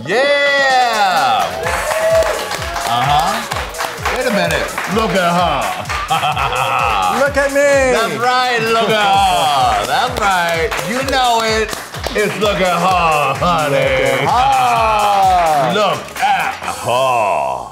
Yeah! Wait a minute. Look at her. Look at me. That's right, look at her. That's right. You know it. It's look at her, honey. Look at her.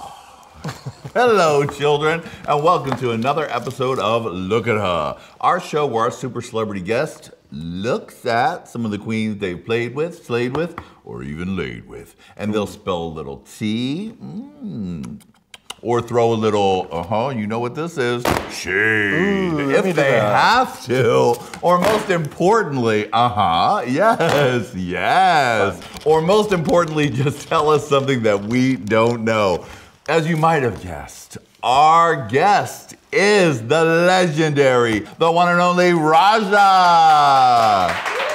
Hello, children, and welcome to another episode of Look at Her, our show where our super celebrity guest looks at some of the queens they've played with, slayed with, or even laid with. And they'll spill a little tea, or throw a little, you know what this is, shade, if they have to. Or most importantly, yes. Or most importantly, just tell us something that we don't know. As you might have guessed, our guest is the legendary, the one and only Raja.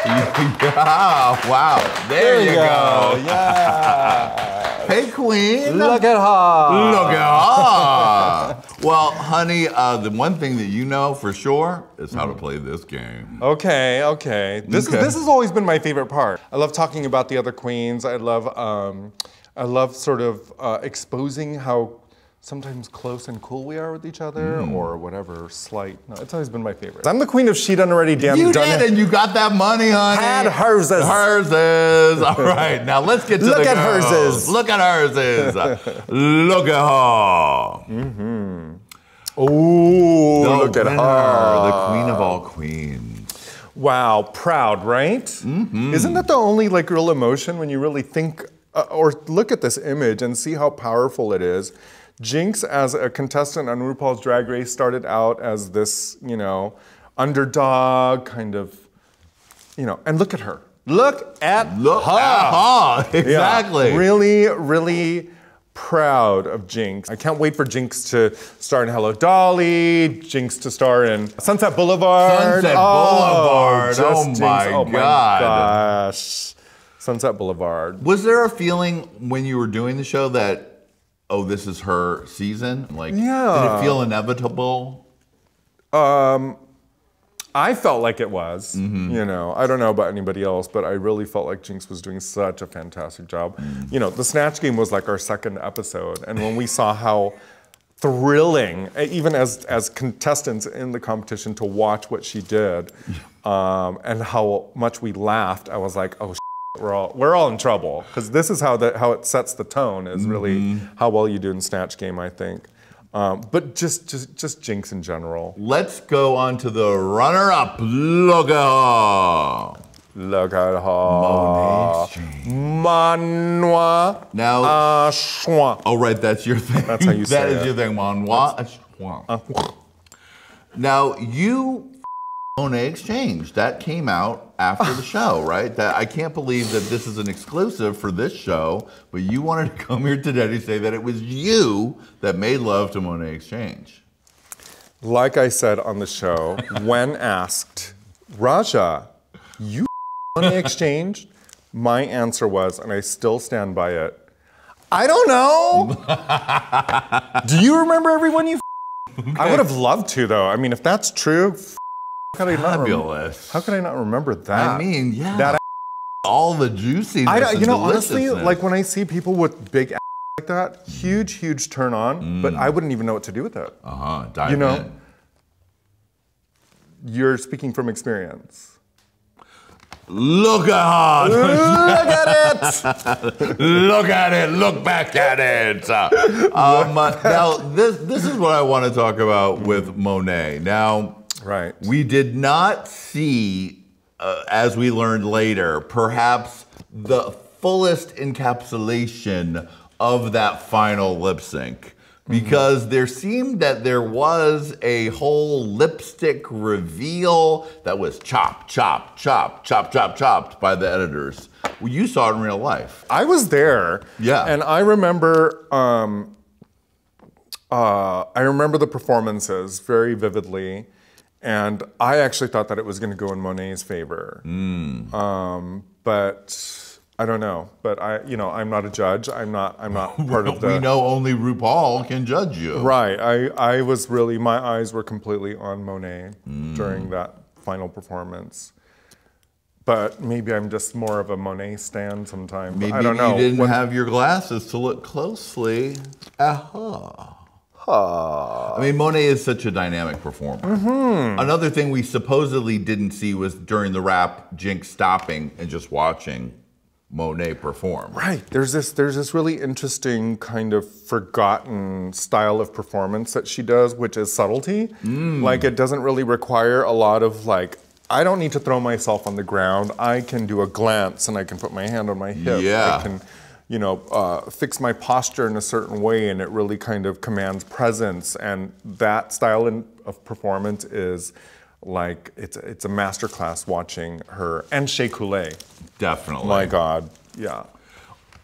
Yeah, wow, there you go. Yeah. Hey, queen. Look at her. Look at her. Well, honey, the one thing that you know for sure is how to play this game. Okay. This has always been my favorite part. I love talking about the other queens. I love sort of exposing how sometimes close and cool we are with each other, or whatever slight. No, it's always been my favorite. I'm the queen of she done already, damn you done did, and you got that money, honey. Had herses. Herses. All right, now let's get to the girls. Look at herses. Look at herses. Look at her. Ooh, look at her. The queen of all queens. Wow, proud, right? Isn't that the only like real emotion when you really think or look at this image and see how powerful it is? Jinx, as a contestant on RuPaul's Drag Race, started out as this, underdog kind of, and look at her. Look at her. Exactly. Yeah, really, really proud of Jinx. I can't wait for Jinx to star in Hello Dolly, Jinx to star in Sunset Boulevard. Boulevard. Oh my God. Gosh. Sunset Boulevard. Was there a feeling when you were doing the show that, this is her season? Like, did it feel inevitable? I felt like it was, I don't know about anybody else, but I really felt like Jinx was doing such a fantastic job. The Snatch Game was like our second episode, and when we saw how thrilling, even as contestants in the competition, to watch what she did, and how much we laughed, I was like, oh, we're all in trouble, because this is how it sets the tone, is really how well you do in Snatch Game, I think. But just Jinx in general. Let's go on to the runner-up. Look at her. Look at her. Monae Exchange. Manoa. Now. Schwa. Oh, right, that's your thing. That's how you say it. That is your thing, Manoa. Now, you Monae Exchange. That came out after the show, right? That I can't believe that this is an exclusive for this show, but you wanted to come here today to say that it was you that made love to Monae Exchange. Like I said on the show, when asked, Raja, you Monae Exchange? My answer was, and I still stand by it, I don't know. Do you remember everyone you I would have loved to, though. I mean, if that's true, how could I not remember that? I mean, yeah. That all the juiciness. Honestly, like when I see people with big like that, huge turn on, but I wouldn't even know what to do with it. Dive in. You're speaking from experience. Look at her. Look at it. Look at it. Look back at it. Now, this is what I want to talk about with Monae. Now, right. We did not see, as we learned later, perhaps the fullest encapsulation of that final lip sync. Because there seemed that there was a whole lipstick reveal that was chopped by the editors. Well, you saw it in real life. I was there. Yeah. And I remember the performances very vividly. And I actually thought that it was going to go in Monae's favor. But I don't know. But I'm not a judge. I'm not part of the. We know only RuPaul can judge you. Right. I was really, my eyes were completely on Monae during that final performance. But maybe I'm just more of a Monae stan sometimes. Maybe I don't know. You didn't have your glasses to look closely. I mean, Monae is such a dynamic performer. Another thing we supposedly didn't see was during the rap, Jinx stopping and just watching Monae perform. Right. There's this really interesting kind of forgotten style of performance that she does, which is subtlety. Like, it doesn't really require a lot of like, I don't need to throw myself on the ground. I can do a glance and I can put my hand on my hip. Yeah. I can, you know, fix my posture in a certain way, and it really kind of commands presence. And that style of performance is like, it's a masterclass watching her. And Shea Coulee. Definitely. My God, yeah.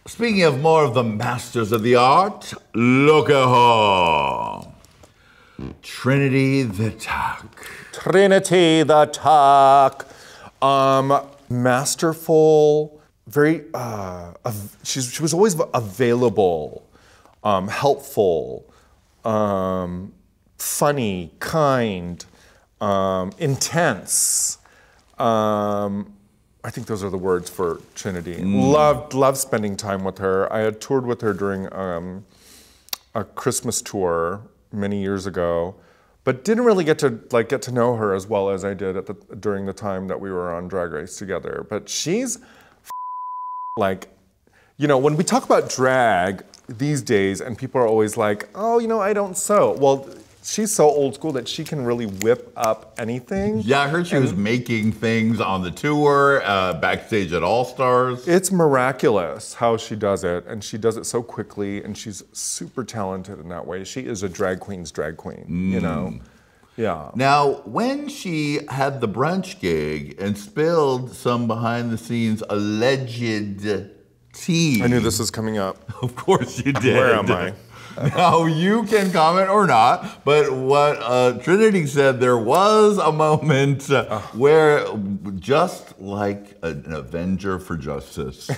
Speaking of more of the masters of the art, look at her. Trinity the Tuck. Trinity the Tuck. Masterful, very, she was always available, helpful, funny, kind, intense. I think those are the words for Trinity. Loved spending time with her. I had toured with her during a Christmas tour many years ago, but didn't really get to know her as well as I did during the time that we were on Drag Race together. But she's like, you know, when we talk about drag these days, and people are always like, oh, you know, I don't sew. Well, she's so old school that she can really whip up anything. Yeah, I heard she was making things on the tour, backstage at All Stars. It's miraculous how she does it, and she does it so quickly, and she's super talented in that way. She is a drag queen's drag queen, you know? Yeah. Now, when she had the brunch gig and spilled some behind the scenes alleged tea. I knew this was coming up. Of course you did. Where am I? Now, you can comment or not, but what Trinity said, there was a moment where, just like an avenger for justice,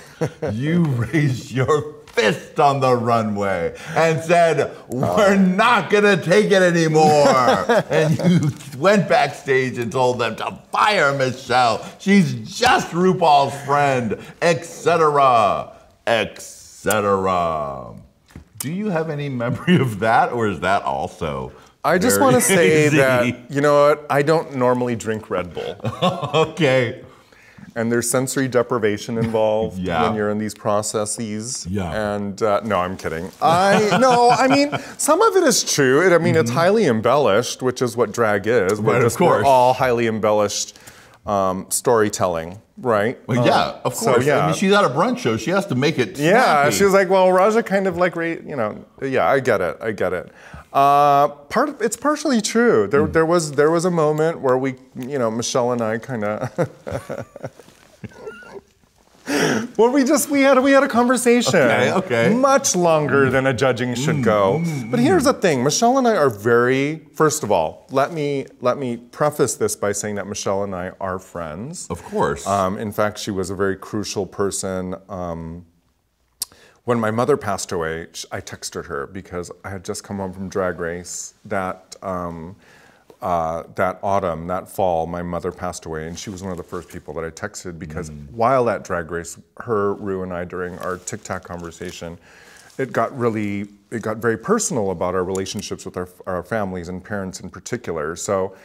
you raised your fist on the runway and said, we're not gonna take it anymore. And you went backstage and told them to fire Michelle. She's just RuPaul's friend, etc., etc. Do you have any memory of that, or is that also I just want to say that, you know what, I don't normally drink Red Bull. Okay. And there's sensory deprivation involved when you're in these processes. Yeah. And no, I'm kidding. I mean, some of it is true. I mean, it's highly embellished, which is what drag is. Right, of course. We're all highly embellished storytelling, right? Well, yeah, of course. So, I mean, she's at a brunch show. She has to make it snappy. Yeah, she was like, well, Raja kind of like, you know, yeah, I get it. It's partially true. There was a moment where we, you know, Michelle and I kind of, well, we had a conversation. Okay. Much longer than a judging should go. But here's the thing: Michelle and I are very. First of all, let me preface this by saying that Michelle and I are friends. Of course. In fact, she was a very crucial person. When my mother passed away, I texted her because I had just come home from Drag Race that autumn, that fall, my mother passed away, and she was one of the first people that I texted because while at Drag Race, Ru and I, during our Tic Tac conversation, it got very personal about our relationships with our families and parents in particular. So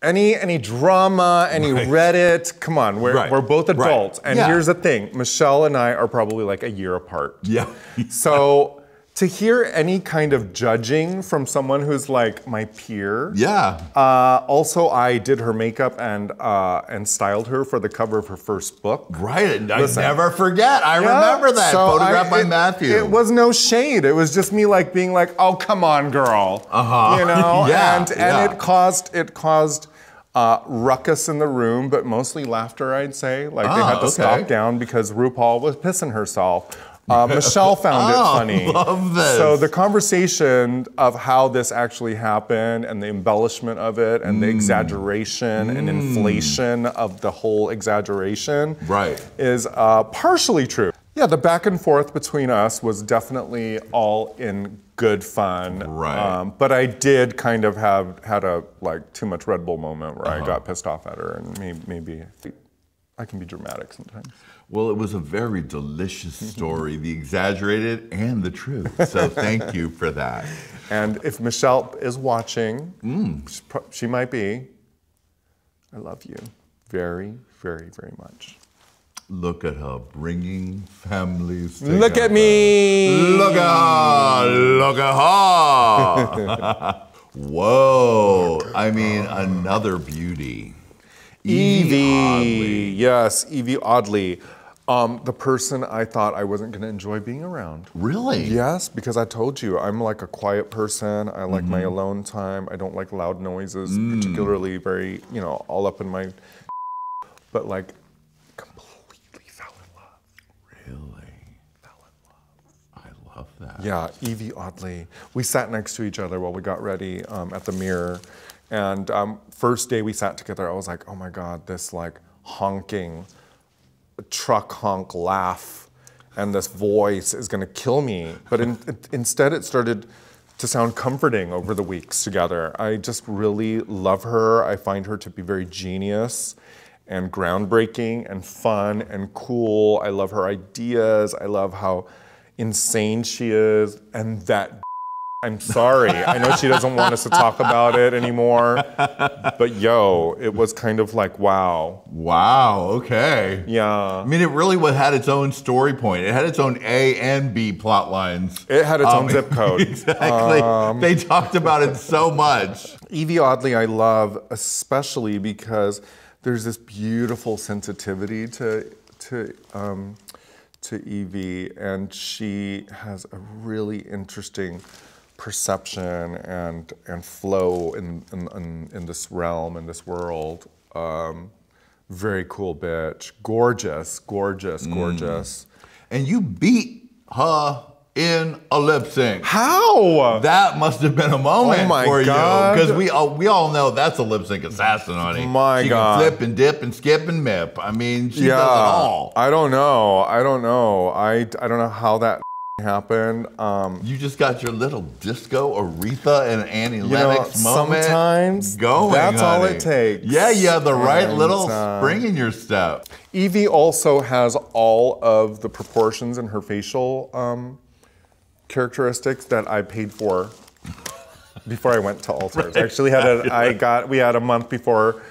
any drama, any Reddit, come on, we're both adults. And here's the thing, Michelle and I are probably like a year apart. Yeah. So to hear any kind of judging from someone who's like my peer. Yeah. Also, I did her makeup and styled her for the cover of her first book. Right, I never forget. I remember that, photographed by Matthew. It was no shade. It was just me like being like, oh, come on, girl. You know? And it caused ruckus in the room, but mostly laughter, I'd say. Like they had to stop down because RuPaul was pissing herself. Michelle found it funny. I love this. So the conversation of how this actually happened and the embellishment of it and the exaggeration and inflation of the whole exaggeration is partially true. Yeah, the back and forth between us was definitely all in good fun. Right. But I did kind of had a like too much Red Bull moment where I got pissed off at her, and maybe I can be dramatic sometimes. Well, it was a very delicious story, the exaggerated and the truth. So thank you for that. And if Michelle is watching, she might be, I love you very, very, very much. Look at her bringing families together. Look at me! Look at her! Look at her! Whoa! I mean, another beauty. Eevee. Yes, Eevee Oddly. The person I thought I wasn't going to enjoy being around. Really? Yes, because I told you, I'm like a quiet person. I like my alone time. I don't like loud noises, particularly very, all up in my... But like, completely fell in love. Really? Fell in love. I love that. Yeah, Eevee Oddly. We sat next to each other while we got ready at the mirror. And first day we sat together, I was like, oh my God, this like honking, truck honk laugh and this voice is gonna kill me. But instead it started to sound comforting over the weeks together. I just really love her. I find her to be very genius and groundbreaking and fun and cool. I love her ideas. I love how insane she is. And that, I'm sorry, I know she doesn't want us to talk about it anymore, but yo, it was kind of like, wow. Wow, okay. Yeah. I mean, it really had its own story point. It had its own A and B plot lines. It had its own zip code. Exactly. They talked about it so much. Eevee Oddly I love, especially because there's this beautiful sensitivity to Eevee, and she has a really interesting perception and flow in this realm, in this world. Very cool bitch. Gorgeous, gorgeous, gorgeous. And you beat her in a lip sync. How? That must have been a moment for God. you. Because we all know that's a lip sync assassin, honey. My she God. can flip and dip and skip and mip. I mean, she does it all. I don't know. I don't know how that happened. You just got your little disco Aretha and Annie Lennox moment. Sometimes going, that's all honey. it takes. Yeah, you have the right little spring in your step. Eevee also has all of the proportions in her facial characteristics that I paid for before I went to All Stars. I actually we had a month before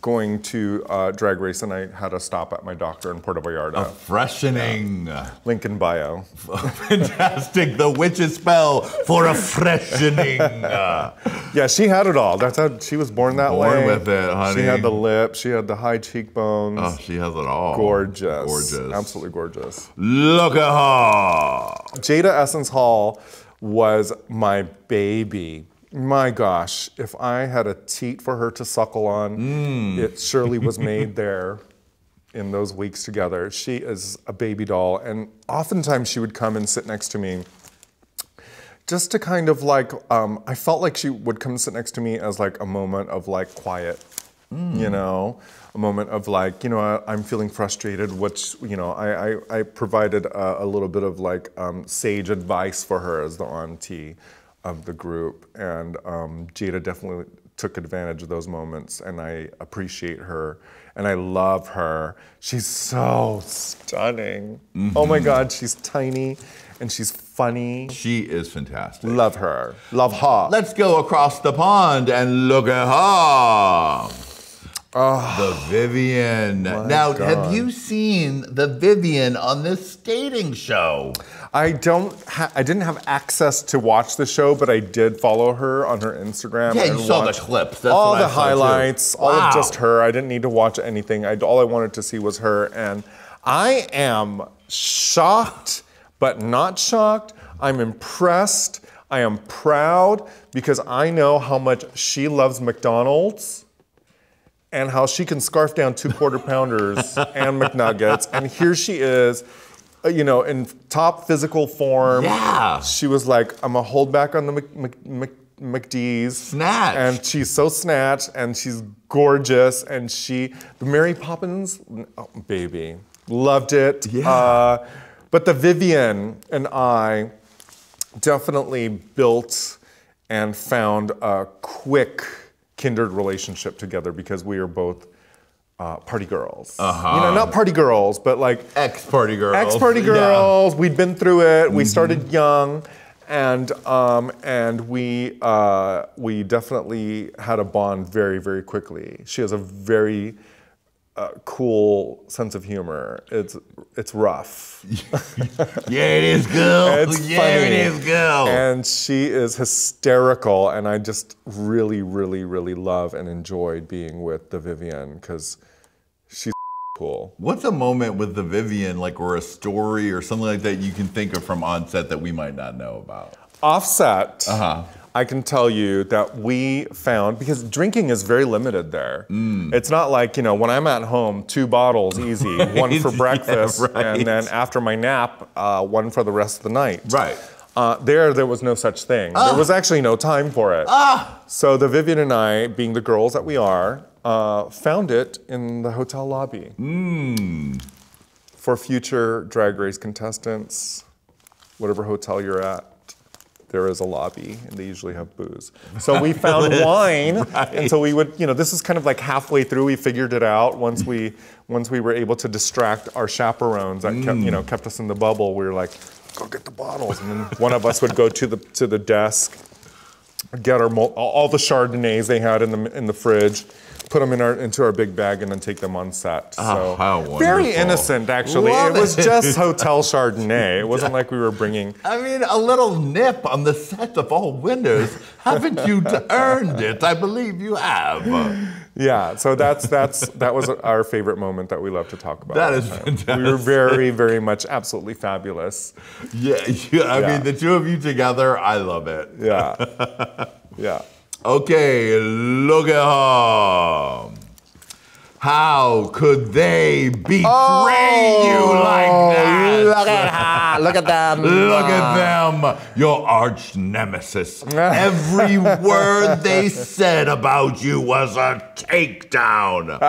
going to Drag Race, and I had a stop at my doctor in Puerto Vallarta. A freshening. Link in bio. Fantastic. The witch's spell for a freshening. Yeah, she had it all. That's how she was born that way. Born with it, honey. She had the lips. She had the high cheekbones. Oh, she has it all. Gorgeous. Gorgeous. Absolutely gorgeous. Look at her. Jada Essence Hall was my baby. My gosh, if I had a teat for her to suckle on, it surely was made there in those weeks together. She is a baby doll, and oftentimes she would come and sit next to me just to kind of like, I felt like she would come sit next to me as like a moment of like quiet, a moment of like, I'm feeling frustrated, which, I provided a little bit of like sage advice for her as the auntie of the group, and Jada definitely took advantage of those moments, and I appreciate her, and I love her. She's so stunning. Oh my God, she's tiny, and she's funny. She is fantastic. Love her. Love her. Let's go across the pond and look at her. The Vivian. Now, have you seen the Vivian on this skating show? I didn't have access to watch the show, but I did follow her on her Instagram. Yeah, and you saw the clips. That's all what I the saw highlights, too. all Wow. of just her. I didn't need to watch anything. All I wanted to see was her, and I am shocked, but not shocked. I'm impressed. I am proud because I know how much she loves McDonald's and how she can scarf down 2 Quarter Pounders and McNuggets. And here she is, in top physical form. Yeah. She was like, I'm gonna hold back on the McD's. Snatched. And she's so snatched, and she's gorgeous, and the Mary Poppins, oh, baby. Loved it. Yeah. But the Vivian and I definitely built and found a quick kindred relationship together because we are both party girls. Not party girls, but like ex-party girls. Ex-party girls. Yeah. We'd been through it. We started young, and we definitely had a bond very, very quickly. She has a very cool sense of humor. It's rough. Yeah, it is, girl. It's yeah, funny. It is, girl. And she is hysterical, and I just really, really, really love and enjoyed being with the Vivian because she's cool. What's a moment with the Vivian, like, or a story or something like that you can think of from on set that we might not know about? Offset. I can tell you that we found, because drinking is very limited there. It's not like, when I'm at home, 2 bottles easy, one for breakfast, and then after my nap, one for the rest of the night. Right. There was no such thing. There was actually no time for it. So the Vivian and I, being the girls that we are, found it in the hotel lobby. For future Drag Race contestants, whatever hotel you're at, there is a lobby, and they usually have booze. So we found wine, and so we would, this is kind of like halfway through. We figured it out once we were able to distract our chaperones that kept us in the bubble. We were like, go get the bottles, and then one of us would go to the desk, get all the Chardonnays they had in the fridge, put them into our big bag, and then take them on set. So how wonderful. Very innocent, actually. Love it was just hotel Chardonnay. It wasn't like we were bringing... I mean, a little nip on the set of all winners. Haven't you earned it? I believe you have. Yeah, so that was our favorite moment that we love to talk about. That is fantastic. We were very, very much absolutely fabulous. Yeah, I mean, the two of you together, I love it. Yeah, yeah. Okay, look at her. How could they betray you like that? Look at her. Look at them. Look at them. Your arch nemesis. Every word they said about you was a takedown.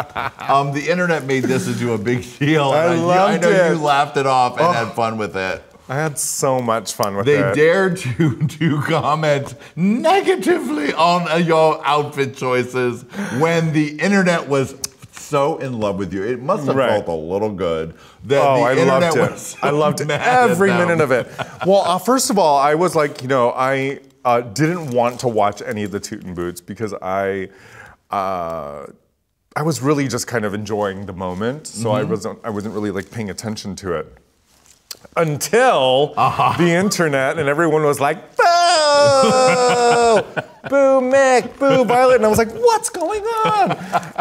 The internet made this into a big deal. I know you laughed it off and had fun with it. I had so much fun with it. They dared to comment negatively on your outfit choices when the internet was so in love with you. It must have felt a little good that the internet was so I loved every minute of it. Well, first of all, I was like, I didn't want to watch any of the Toot and Boots because I was really just kind of enjoying the moment, so I wasn't really like paying attention to it. Until the internet and everyone was like, boo! Boo Mick, boo Violet. And I was like, what's going on?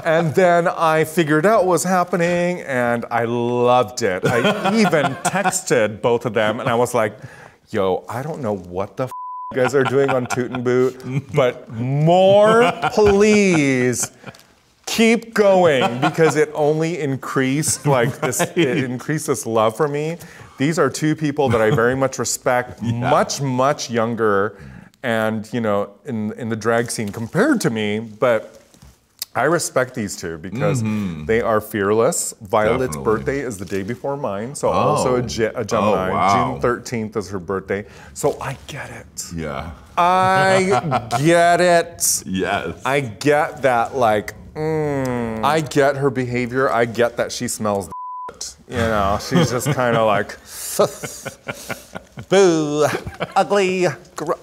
And then I figured out what was happening and I loved it. I even texted both of them and I was like, yo, I don't know what the you guys are doing on Toot and Boot, but more, please. Keep going because it only increased it increased this love for me. These are two people that I very much respect, much younger, and in the drag scene compared to me. But I respect these two because they are fearless. Violet's birthday is the day before mine, so also a Gemini. June 13th is her birthday, so I get it. Yeah, I get it. Yes, I get that. I get her behavior. I get that she smells she's just kind of like, boo, ugly.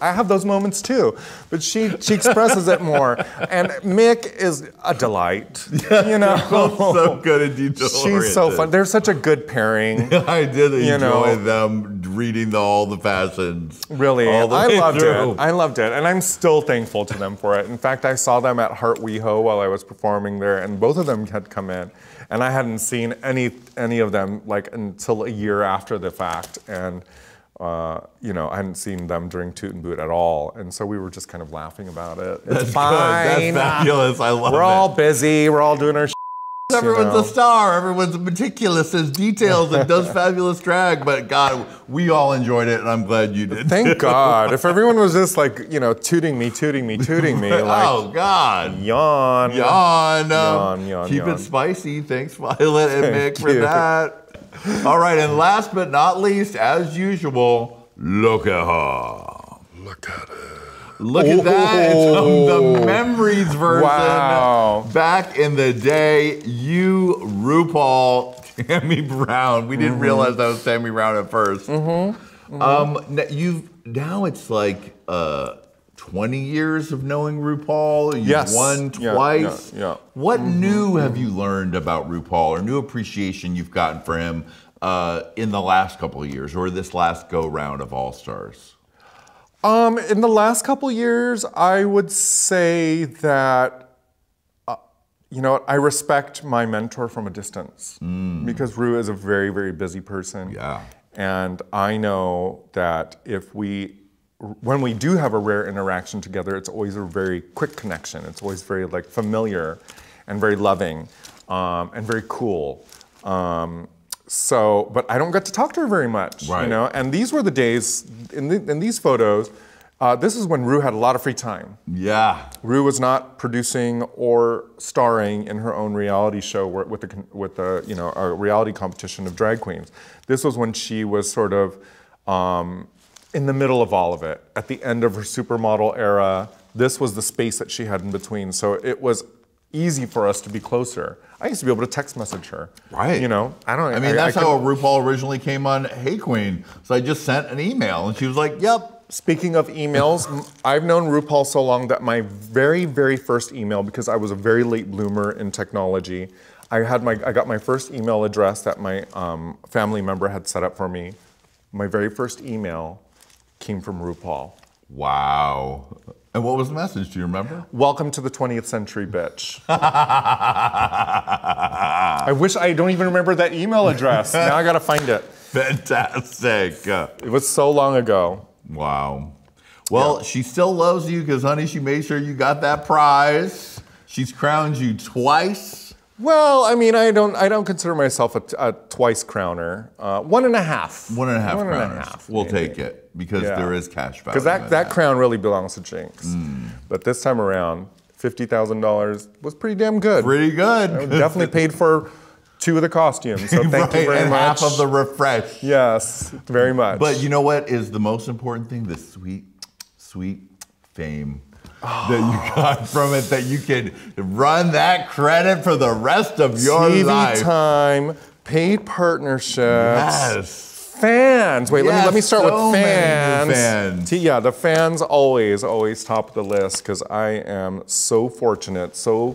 I have those moments too, but she expresses it more. And Mick is a delight. So good and detail-oriented. She's so fun. They're such a good pairing. I did enjoy them reading all the fashions. Really, I loved it. I loved it, and I'm still thankful to them for it. In fact, I saw them at Heart WeHo while I was performing there, and both of them had come in. And I hadn't seen any of them until a year after the fact, and I hadn't seen them during Toot and Boot at all, and so we were just kind of laughing about it. It's fine. That's fabulous. I love it. We're all busy. We're all doing our. Everyone's a star. Everyone's meticulous as details and does fabulous drag. But God, we all enjoyed it, and I'm glad you did. Thank God. If everyone was just tooting me, oh God. Yawn. Keep it spicy. Thanks, Violet and Mick, for that. All right, and last but not least, as usual, look at her. Look at it. Look at that. It's the memories version. Wow. Back in the day, you, RuPaul, Tammy Brown. We didn't realize that was Tammy Brown at first. Now it's like 20 years of knowing RuPaul. You've won twice. What new have you learned about RuPaul, or new appreciation you've gotten for him in the last couple of years, or this last go-round of All Stars? In the last couple years, I would say that, I respect my mentor from a distance because Ru is a very, very busy person. Yeah. And I know that when we do have a rare interaction together, it's always a very quick connection. It's always very familiar and very loving and very cool. But I don't get to talk to her very much, And these were the days, in these photos, this is when Ru had a lot of free time. Yeah. Ru was not producing or starring in her own reality show with a reality competition of drag queens. This was when she was sort of in the middle of all of it. At the end of her supermodel era, this was the space that she had in between. So it was easy for us to be closer. I used to be able to text message her. Right. That's how RuPaul originally came on Hey Queen. So I just sent an email and she was like, yep. Speaking of emails, I've known RuPaul so long that my very, very first email, because I was a very late bloomer in technology, I got my first email address that my family member had set up for me. My very first email came from RuPaul. Wow. And what was the message? Do you remember? Welcome to the 20th century, bitch. I wish I don't even remember that email address. Now I gotta find it. Fantastic. It was so long ago. Wow. Well, she still loves you because, honey, she made sure you got that prize. She's crowned you twice. Well, I mean, I don't consider myself a twice crowner. 1.5. 1.5 We'll take it because there is cash value. Because that crown really belongs to Jinx. But this time around, $50,000 was pretty damn good. Pretty good. I definitely paid for 2 of the costumes, so thank you very much. Half of the refresh. Yes, very much. But you know what is the most important thing? The sweet, sweet fame that you got from it, that you can run that credit for the rest of your life. TV time, paid partnerships. Yes. Fans. Wait, let me start with fans. Many fans. Yeah, the fans always top of the list because I am so fortunate, so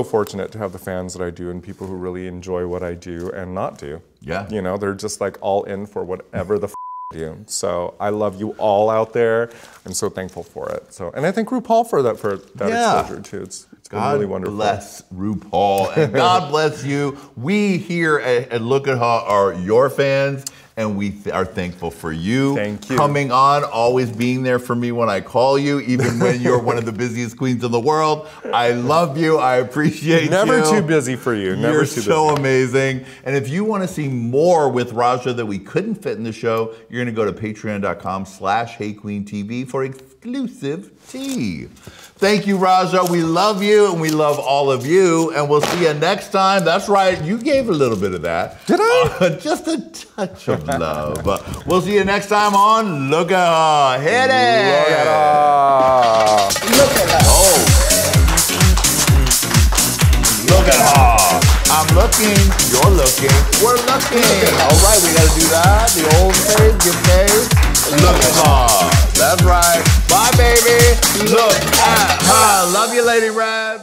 fortunate to have the fans that I do and people who really enjoy what I do and not do. Yeah. They're just like all in for whatever the I do. So I love you all out there. I'm so thankful for it. And I thank RuPaul for that exposure too. It's been really wonderful. God bless RuPaul and God bless you. We here at Look at Her are your fans. And we are thankful for you. Thank you. Coming on, always being there for me when I call you, even when you're one of the busiest queens in the world. I love you. I appreciate you. Never too busy for you. You're so amazing. And if you want to see more with Raja that we couldn't fit in the show, you're going to go to patreon.com/HeyQueenTV for exclusive tea. Thank you, Raja. We love you, and we love all of you. And we'll see you next time. That's right. You gave a little bit of that. Did I? Just a touch of love. We'll see you next time on Look at Her. Hit it. Look at her. Look at her. Oh. Look at her. I'm looking. You're looking. We're looking. All right, we got to do that. The old phase, good phase. Look at her. That's right. Bye, baby. Look at her. Love you, Lady Red.